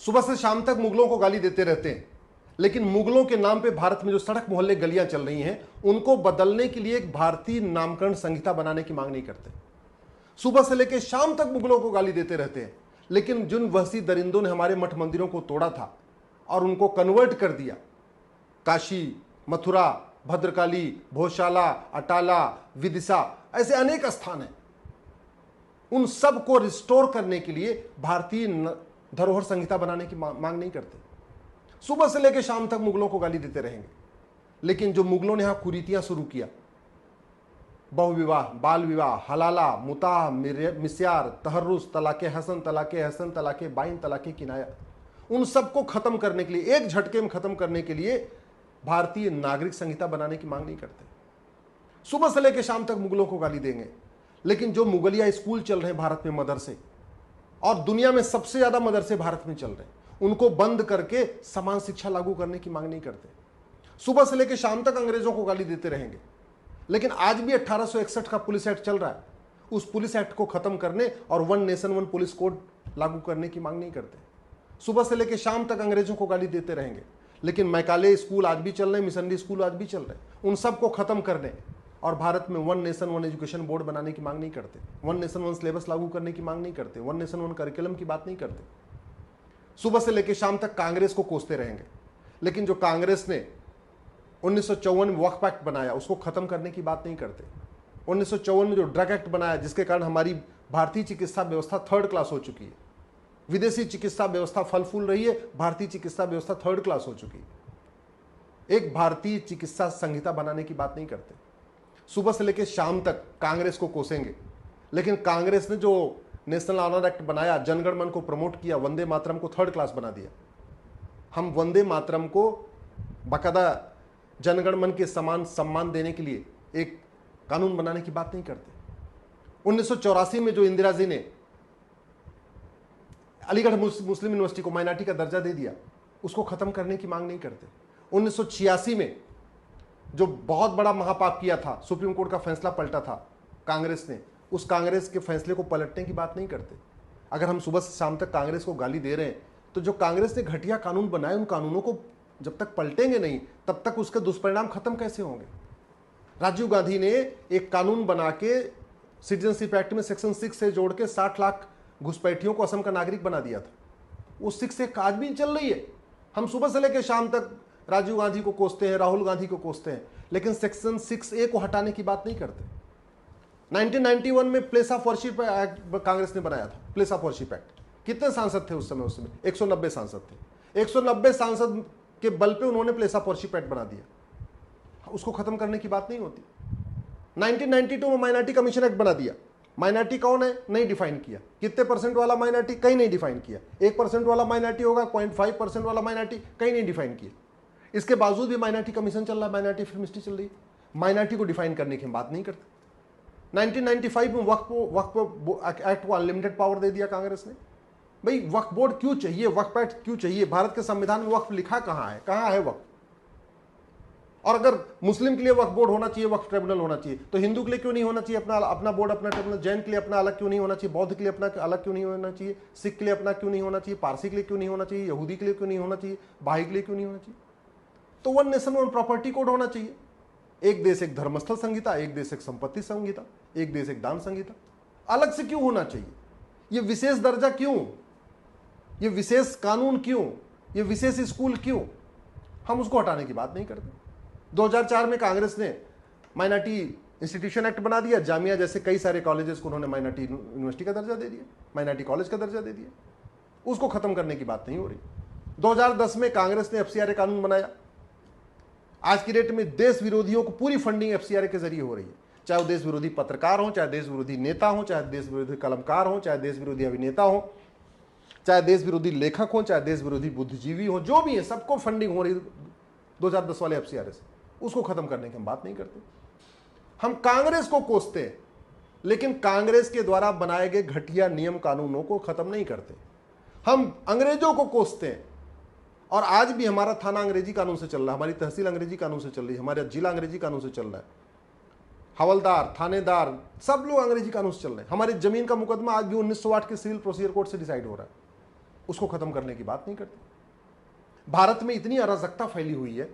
सुबह से शाम तक मुगलों को गाली देते रहते हैं, लेकिन मुगलों के नाम पे भारत में जो सड़क मोहल्ले गलियां चल रही हैं उनको बदलने के लिए एक भारतीय नामकरण संहिता बनाने की मांग नहीं करते। सुबह से लेकर शाम तक मुगलों को गाली देते रहते हैं, लेकिन जिन वहशी दरिंदों ने हमारे मठ मंदिरों को तोड़ा था और उनको कन्वर्ट कर दिया, काशी, मथुरा, भद्रकाली, भोजशाला, अटाला, विदिशा, ऐसे अनेक स्थान हैं, उन सब को रिस्टोर करने के लिए भारतीय धरोहर संहिता बनाने की मांग नहीं करते। सुबह से लेकर शाम तक मुगलों को गाली देते रहेंगे, लेकिन जो मुगलों ने यहां कुरीतियां शुरू किया, बहुविवाह, बाल विवाह, हलाला, मुताह, मिस्यार, तहर्रुस, तलाके हसन, तलाके बाइन, तलाके किनाया, उन सबको खत्म करने के लिए, एक झटके में खत्म करने के लिए भारतीय नागरिक संहिता बनाने की मांग नहीं करते। सुबह से लेकर शाम तक मुगलों को गाली देंगे, लेकिन जो मुगलिया स्कूल चल रहे हैं भारत में, मदरसे, और दुनिया में सबसे ज्यादा मदरसे भारत में चल रहे हैं, उनको बंद करके समान शिक्षा लागू करने की मांग नहीं करते। सुबह से लेकर शाम तक अंग्रेजों को गाली देते रहेंगे, लेकिन आज भी 1861 का पुलिस एक्ट चल रहा है, उस पुलिस एक्ट को खत्म करने और one nation one police code लागू करने की मांग नहीं करते। सुबह से लेकर शाम तक अंग्रेजों को गाली देते रहेंगे, लेकिन मैकाले स्कूल आज भी चल रहे हैं, मिशनरी स्कूल आज भी चल रहे हैं, उन सबको खत्म करने और भारत में one nation one education board बनाने की मांग नहीं करते, वन नेशन वन सिलेबस लागू करने की मांग नहीं करते, वन नेशन वन करिकुलम की बात नहीं करते। सुबह से लेकर शाम तक कांग्रेस को कोसते रहेंगे, लेकिन जो कांग्रेस ने 1954 में वक्फ एक्ट बनाया उसको खत्म करने की बात नहीं करते। 1954 में जो ड्रग एक्ट बनाया, जिसके कारण हमारी भारतीय चिकित्सा व्यवस्था थर्ड क्लास हो चुकी है, विदेशी चिकित्सा व्यवस्था फल फूल रही है, भारतीय चिकित्सा व्यवस्था थर्ड क्लास हो चुकी है। एक भारतीय चिकित्सा संहिता बनाने की बात नहीं करते। सुबह से लेकर शाम तक कांग्रेस को कोसेंगे, लेकिन कांग्रेस ने जो नेशनल ऑनर एक्ट बनाया, जनगण मन को प्रमोट किया, वंदे मातरम को थर्ड क्लास बना दिया। हम वंदे मातरम को बाकायदा जनगण मन के समान सम्मान देने के लिए एक कानून बनाने की बात नहीं करते। 1984 में जो इंदिरा जी ने अलीगढ़ मुस्लिम यूनिवर्सिटी को माइनॉरिटी का दर्जा दे दिया, उसको खत्म करने की मांग नहीं करते। 1986 में जो बहुत बड़ा महापाप किया था, सुप्रीम कोर्ट का फैसला पलटा था कांग्रेस ने, उस कांग्रेस के फैसले को पलटने की बात नहीं करते। अगर हम सुबह से शाम तक कांग्रेस को गाली दे रहे हैं, तो जो कांग्रेस ने घटिया कानून बनाए, उन कानूनों को जब तक पलटेंगे नहीं, तब तक उसके दुष्परिणाम खत्म कैसे होंगे। राजीव गांधी ने एक कानून बना के सिटीजनशिप एक्ट में सेक्शन 6 से जोड़ के 60 लाख घुसपैठियों को असम का नागरिक बना दिया था। वो 6 एक आज भी चल रही है। हम सुबह से लेकर शाम तक राजीव गांधी को कोसते हैं, राहुल गांधी को कोसते हैं, लेकिन सेक्शन 6A को हटाने की बात नहीं करते। 1991 में place of worship act Congress ने बनाया था, प्लेस ऑफ वर्शिप एक्ट। कितने सांसद थे उस समय? 190 सांसद थे। 190 सांसद के बल पे उन्होंने प्लेस ऑफ वर्शिप एक्ट बना दिया, उसको खत्म करने की बात नहीं होती। 1992 में माइनॉरिटी कमीशन एक्ट बना दिया। माइनॉरिटी कौन है? नहीं डिफाइन किया। कितने परसेंट वाला माइनॉरिटी? कहीं नहीं डिफाइन किया। 1% वाला माइनॉरिटी होगा, 0.5% वाला माइनॉरिटी, कहीं नहीं डिफाइन किया। इसके बावजूद भी माइनॉरिटी कमीशन चल रहा है, माइनॉरिटी फिल्म हिस्ट्री चल रही है। माइनॉरिटी को डिफाइन करने की हम बात नहीं करते। 1995 में वक्फ एक्ट को अनलिमिटेड पावर दे दिया कांग्रेस ने। भाई वक्फ बोर्ड क्यों चाहिए? वक्फ एक्ट क्यों चाहिए? भारत के संविधान में वक्फ लिखा कहां है? कहां है वक्फ? और अगर मुस्लिम के लिए वक्फ बोर्ड होना चाहिए, वक्फ ट्रिब्यूनल होना चाहिए, तो हिंदू के लिए क्यों नहीं होना चाहिए अपना बोर्ड, अपना ट्रिब्यूनल? जैन के लिए अपना अलग क्यों नहीं होना चाहिए? बौद्ध के लिए अपना अलग क्यों नहीं होना चाहिए? सिख के लिए अपना क्यों नहीं होना चाहिए? पारसी के लिए क्यों नहीं होना चाहिए? यहूदी के लिए क्यों नहीं होना चाहिए? भाई के लिए क्यों नहीं होना चाहिए? तो one nation one property code होना चाहिए। एक देश एक धर्मस्थल संहिता, एक देश एक संपत्ति संहिता, एक देश एक दान संहिता। अलग से क्यों होना चाहिए? ये विशेष दर्जा क्यों? ये विशेष कानून क्यों? ये विशेष स्कूल क्यों? हम उसको हटाने की बात नहीं करते। 2004 में कांग्रेस ने माइनॉरिटी इंस्टीट्यूशन एक्ट बना दिया। जामिया जैसे कई सारे कॉलेजेस को उन्होंने माइनॉरिटी यूनिवर्सिटी का दर्जा दे दिया, माइनॉरिटी कॉलेज का दर्जा दे दिया। उसको खत्म करने की बात नहीं हो रही। 2010 में कांग्रेस ने FCRA कानून बनाया। आज की डेट में देश विरोधियों को पूरी फंडिंग FCRA के जरिए हो रही है, चाहे वो देश विरोधी पत्रकार हो, चाहे देश विरोधी नेता हो, चाहे देश विरोधी कलमकार हो, चाहे देश विरोधी अभिनेता हो, चाहे देश विरोधी लेखक हो, चाहे देश विरोधी बुद्धिजीवी हो, जो भी है सबको फंडिंग हो रही है 2010 वाले FCRA से। उसको खत्म करने की हम बात नहीं करते। हम कांग्रेस को कोसते हैं, लेकिन कांग्रेस के द्वारा बनाए गए घटिया नियम कानूनों को खत्म नहीं करते। हम अंग्रेजों को कोसते हैं, और आज भी हमारा थाना अंग्रेजी कानून से चल रहा है, हमारी तहसील अंग्रेजी कानून से चल रही है, हमारा जिला अंग्रेजी कानून से चल रहा है, हवलदार, थानेदार, सब लोग अंग्रेजी कानून से चल रहे हैं। हमारी जमीन का मुकदमा आज भी 1908 के सिविल प्रोसीजर कोड से डिसाइड हो रहा है। उसको खत्म करने की बात नहीं करते। भारत में इतनी अराजकता फैली हुई है,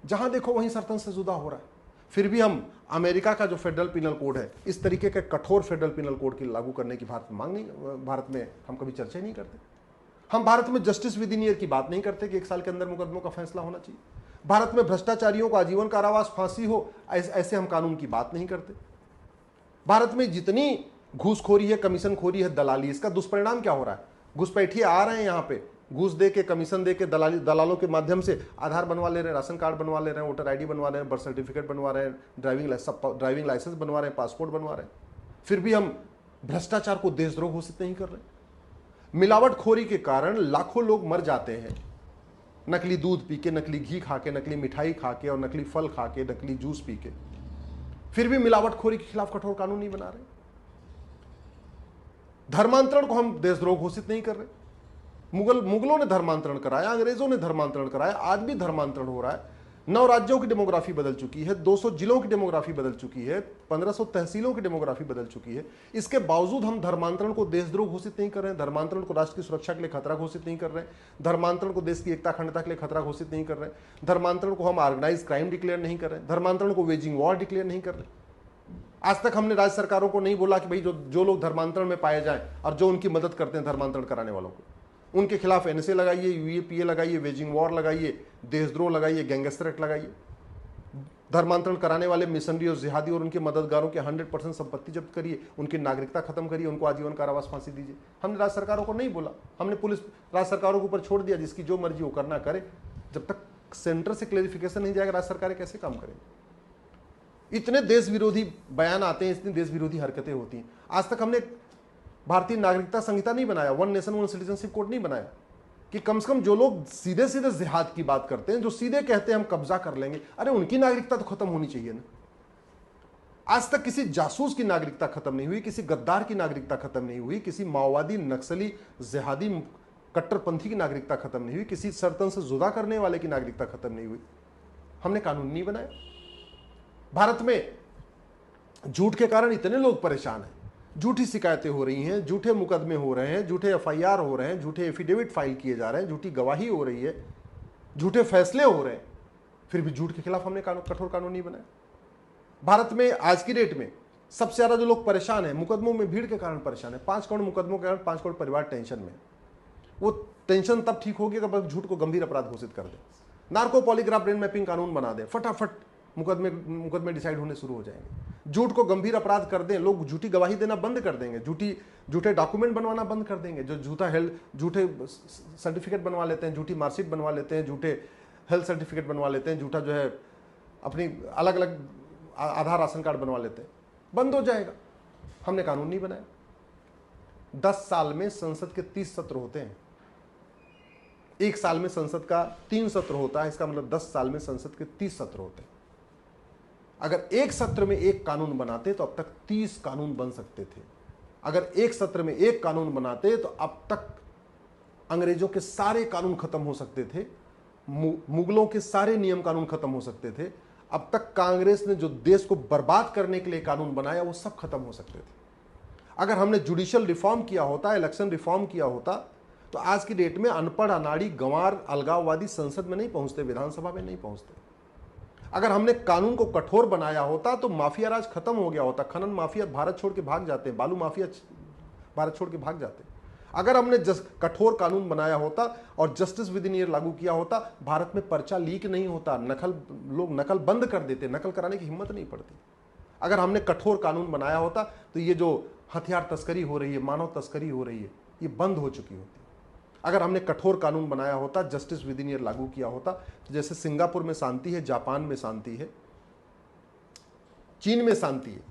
जहां देखो वहीं सरतन से जुदा हो रहा है। फिर भी हम अमेरिका का जो फेडरल पिनल कोड है, इस तरीके के कठोर फेडरल पिनल कोड की लागू करने की भारत में हम कभी चर्चा ही नहीं करते। हम भारत में जस्टिस विद इन ईयर की बात नहीं करते कि 1 साल के अंदर मुकदमों का फैसला होना चाहिए। भारत में भ्रष्टाचारियों को आजीवन कारावास, फांसी हो, ऐसे हम कानून की बात नहीं करते। भारत में जितनी घूसखोरी है, कमीशन खोरी है, दलाली, इसका दुष्परिणाम क्या हो रहा है? घुसपैठिए आ रहे हैं यहाँ पे, घूस दे के, कमीशन दे के, दलालों के माध्यम से आधार बनवा ले रहे हैं, राशन कार्ड बनवा ले रहे हैं, वोटर आईडी बनवा रहे हैं, बर्थ सर्टिफिकेट बनवा रहे हैं, ड्राइविंग लाइसेंस बनवा रहे हैं, पासपोर्ट बनवा रहे हैं। फिर भी हम भ्रष्टाचार को देशद्रोह घोषित नहीं कर रहे। मिलावटखोरी के कारण लाखों लोग मर जाते हैं, नकली दूध पी के, नकली घी खा के, नकली मिठाई खा के और नकली फल खा के, नकली जूस पी के। फिर भी मिलावटखोरी के खिलाफ कठोर कानून नहीं बना रहे। धर्मांतरण को हम देशद्रोह घोषित नहीं कर रहे। मुगलों ने धर्मांतरण कराया, अंग्रेजों ने धर्मांतरण कराया, आज भी धर्मांतरण हो रहा है। 9 राज्यों की डेमोग्राफी बदल चुकी है, 200 जिलों की डेमोग्राफी बदल चुकी है, 1500 तहसीलों की डेमोग्राफी बदल चुकी है। इसके बावजूद हम धर्मांतरण को देशद्रोह घोषित नहीं कर रहे हैं, धर्मांतरण को राष्ट्र की सुरक्षा के लिए खतरा घोषित नहीं कर रहे हैं, धर्मांतरण को देश की एकता अखंडता के लिए खतरा घोषित नहीं कर रहे हैं, धर्मांतरण को हम ऑर्गेनाइज क्राइम डिक्लेयर नहीं कर रहे हैं, धर्मांतरण को वेजिंग वॉर डिक्लेयर नहीं कर रहे। आज तक हमने राज्य सरकारों को नहीं बोला कि भाई जो लोग धर्मांतरण में पाए जाएं और जो उनकी मदद करते हैं धर्मांतरण कराने वालों को, उनके खिलाफ एनएसए लगाइए, यूएपीए लगाइए, वेजिंग वॉर लगाइए, देशद्रोह लगाइए, गैंगस्टर एक्ट लगाइए। धर्मांतरण कराने वाले मिशनरी और जिहादी और उनके मददगारों के 100% संपत्ति जब्त करिए, उनकी नागरिकता खत्म करिए, उनको आजीवन कारावास, फांसी दीजिए। हमने राज्य सरकारों को नहीं बोला, हमने पुलिस राज्य सरकारों के ऊपर छोड़ दिया, जिसकी जो मर्जी वो करना करे। जब तक सेंटर से क्लेरिफिकेशन नहीं जाएगा, राज्य सरकारें कैसे काम करेंगी? इतने देश विरोधी बयान आते हैं, इतनी देश विरोधी हरकतें होती हैं। आज तक हमने भारतीय नागरिकता संहिता नहीं बनाया, 1 नेशन 1 सिटीजनशिप कोड नहीं बनाया, कि कम से कम जो लोग सीधे सीधे जिहाद की बात करते हैं, जो सीधे कहते हैं हम कब्जा कर लेंगे, अरे उनकी नागरिकता तो खत्म होनी चाहिए ना। आज तक किसी जासूस की नागरिकता खत्म नहीं हुई, किसी गद्दार की नागरिकता खत्म नहीं हुई, किसी माओवादी, नक्सली, जिहादी, कट्टरपंथी की नागरिकता खत्म नहीं हुई, किसी सरतन से जुदा करने वाले की नागरिकता खत्म नहीं हुई। हमने कानून नहीं बनाया। भारत में झूठ के कारण इतने लोग परेशान हैं, झूठी शिकायतें हो रही हैं, झूठे मुकदमे हो रहे हैं, झूठे एफआईआर हो रहे हैं, झूठे एफिडेविट फाइल किए जा रहे हैं, झूठी गवाही हो रही है, झूठे फैसले हो रहे हैं। फिर भी झूठ के खिलाफ हमने कठोर कानून नहीं बनाया। भारत में आज की डेट में सबसे ज्यादा जो लोग परेशान हैं, मुकदमों में भीड़ के कारण परेशान है। 5 करोड़ मुकदमों के कारण 5 करोड़ परिवार टेंशन में। वो टेंशन तब ठीक होगी जब झूठ को गंभीर अपराध घोषित कर दे, नार्को पॉलीग्राफ ब्रेन मैपिंग कानून बना दे, फटाफट मुकदमे डिसाइड होने शुरू हो जाएंगे। झूठ को गंभीर अपराध कर दें, लोग झूठी गवाही देना बंद कर देंगे, झूठे डॉक्यूमेंट बनवाना बंद कर देंगे। जो झूठे सर्टिफिकेट बनवा लेते हैं, झूठी मार्कशीट बनवा लेते हैं, झूठे हेल्थ सर्टिफिकेट बनवा लेते हैं, झूठा जो है अपनी अलग अलग आधार राशन कार्ड बनवा लेते हैं, बंद हो जाएगा। हमने कानून नहीं बनाया। 10 साल में संसद के 30 सत्र होते हैं, 1 साल में संसद का 3 सत्र होता है, इसका मतलब 10 साल में संसद के 30 सत्र होते हैं। अगर एक सत्र में एक कानून बनाते तो अब तक 30 कानून बन सकते थे। अगर एक सत्र में एक कानून बनाते तो अब तक अंग्रेजों के सारे कानून खत्म हो सकते थे, मुगलों के सारे नियम कानून खत्म हो सकते थे। अब तक कांग्रेस ने जो देश को बर्बाद करने के लिए कानून बनाया वो सब खत्म हो सकते थे। अगर हमने जुडिशियल रिफॉर्म किया होता, इलेक्शन रिफॉर्म किया होता, तो आज की डेट में अनपढ़, अनाड़ी, गंवार, अलगाववादी संसद में नहीं पहुंचते, विधानसभा में नहीं पहुंचते। अगर हमने कानून को कठोर बनाया होता तो माफिया राज खत्म हो गया होता। खनन माफिया भारत छोड़ के भाग जाते, बालू माफिया भारत छोड़ के भाग जाते। अगर हमने कठोर कानून बनाया होता और जस्टिस विद इन ईयर लागू किया होता, भारत में पर्चा लीक नहीं होता, लोग नकल बंद कर देते, नकल कराने की हिम्मत नहीं पड़ती। अगर हमने कठोर कानून बनाया होता तो ये जो हथियार तस्करी हो रही है, मानव तस्करी हो रही है, ये बंद हो चुकी होती। अगर हमने कठोर कानून बनाया होता, जस्टिस विद इन ईयर लागू किया होता, तो जैसे सिंगापुर में शांति है, जापान में शांति है, चीन में शांति है,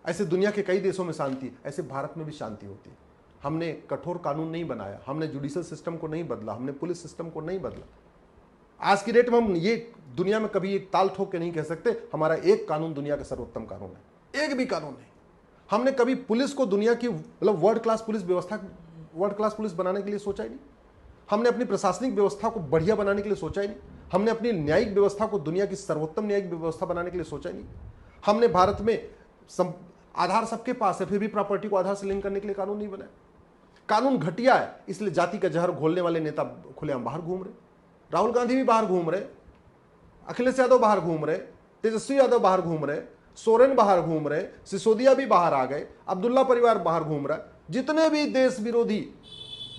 ऐसे दुनिया के कई देशों में शांति है, ऐसे भारत में भी शांति होती है। हमने कठोर कानून नहीं बनाया, हमने जुडिशियल सिस्टम को नहीं बदला, हमने पुलिस सिस्टम को नहीं बदला। आज की डेट में हम ये दुनिया में कभी एक ताल ठोक के नहीं कह सकते हमारा एक कानून दुनिया का सर्वोत्तम कानून है, एक भी कानून नहीं। हमने कभी पुलिस को दुनिया की मतलब वर्ल्ड क्लास पुलिस बनाने के लिए सोचा ही नहीं। हमने अपनी प्रशासनिक व्यवस्था को बढ़िया बनाने के लिए सोचा ही नहीं। हमने अपनी न्यायिक व्यवस्था को दुनिया की सर्वोत्तम न्यायिक व्यवस्था बनाने के लिए सोचा ही नहीं। हमने भारत में आधार सबके पास है, फिर भी प्रॉपर्टी को आधार से लिंक करने के लिए कानून नहीं बनाया। कानून घटिया है, इसलिए जाति का जहर घोलने वाले नेता खुलेआम बाहर घूम रहे। राहुल गांधी भी बाहर घूम रहे, अखिलेश यादव बाहर घूम रहे, तेजस्वी यादव बाहर घूम रहे, सोरेन बाहर घूम रहे, सिसोदिया भी बाहर आ गए, अब्दुल्ला परिवार बाहर घूम रहा है। जितने भी देश विरोधी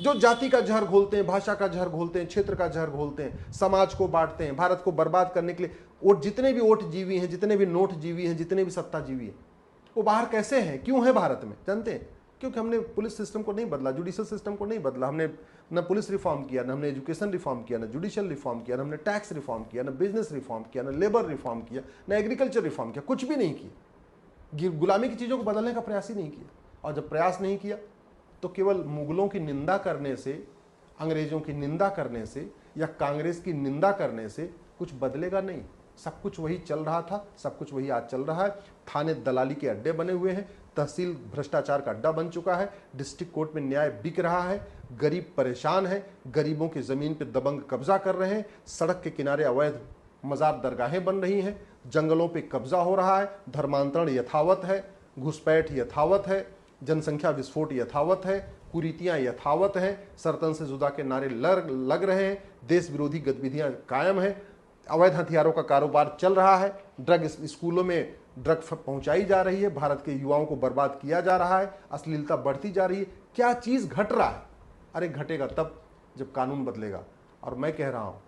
जो जाति का जहर घोलते हैं, भाषा का जहर घोलते हैं, क्षेत्र का जहर घोलते हैं, समाज को बांटते हैं, भारत को बर्बाद करने के लिए, और जितने भी ओट जीवी हैं, जितने भी नोट जीवी हैं, जितने भी सत्ता जीवी हैं, वो बाहर कैसे हैं, क्यों है भारत में, जानते हैं? क्योंकि हमने पुलिस सिस्टम को नहीं बदला, जुडिशियल सिस्टम को नहीं बदला। हमने न पुलिस रिफॉर्म किया, न हमने एजुकेशन रिफॉर्म किया, न जुडिशियल रिफॉर्म किया, न हमने टैक्स रिफॉर्म किया, न बिजनेस रिफॉर्म किया, न लेबर रिफॉर्म किया, न एग्रीकल्चर रिफॉर्म किया, कुछ भी नहीं किया। गुलामी की चीज़ों को बदलने का प्रयास ही नहीं किया। और जब प्रयास नहीं किया तो केवल मुगलों की निंदा करने से, अंग्रेजों की निंदा करने से या कांग्रेस की निंदा करने से कुछ बदलेगा नहीं। सब कुछ वही चल रहा था, सब कुछ वही आज चल रहा है। थाने दलाली के अड्डे बने हुए हैं, तहसील भ्रष्टाचार का अड्डा बन चुका है, डिस्ट्रिक्ट कोर्ट में न्याय बिक रहा है, गरीब परेशान है, गरीबों की जमीन पर दबंग कब्जा कर रहे हैं, सड़क के किनारे अवैध मजार दरगाहें बन रही हैं, जंगलों पे कब्जा हो रहा है, धर्मांतरण यथावत है, घुसपैठ यथावत है, जनसंख्या विस्फोट यथावत है, कुरीतियां यथावत हैं, सरतन से जुदा के नारे लग रहे हैं, देश विरोधी गतिविधियां कायम हैं, अवैध हथियारों का कारोबार चल रहा है, ड्रग स्कूलों में ड्रग पहुंचाई जा रही है, भारत के युवाओं को बर्बाद किया जा रहा है, अश्लीलता बढ़ती जा रही है। क्या चीज़ घट रहा है? अरे घटेगा तब जब कानून बदलेगा। और मैं कह रहा हूँ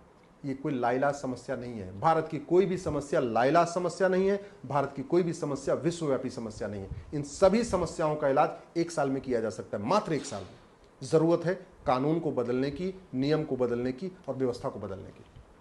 ये कोई लाइलाज समस्या नहीं है। भारत की कोई भी समस्या लाइलाज समस्या नहीं है, भारत की कोई भी समस्या विश्वव्यापी समस्या नहीं है। इन सभी समस्याओं का इलाज 1 साल में किया जा सकता है, मात्र 1 साल में। जरूरत है कानून को बदलने की, नियम को बदलने की और व्यवस्था को बदलने की।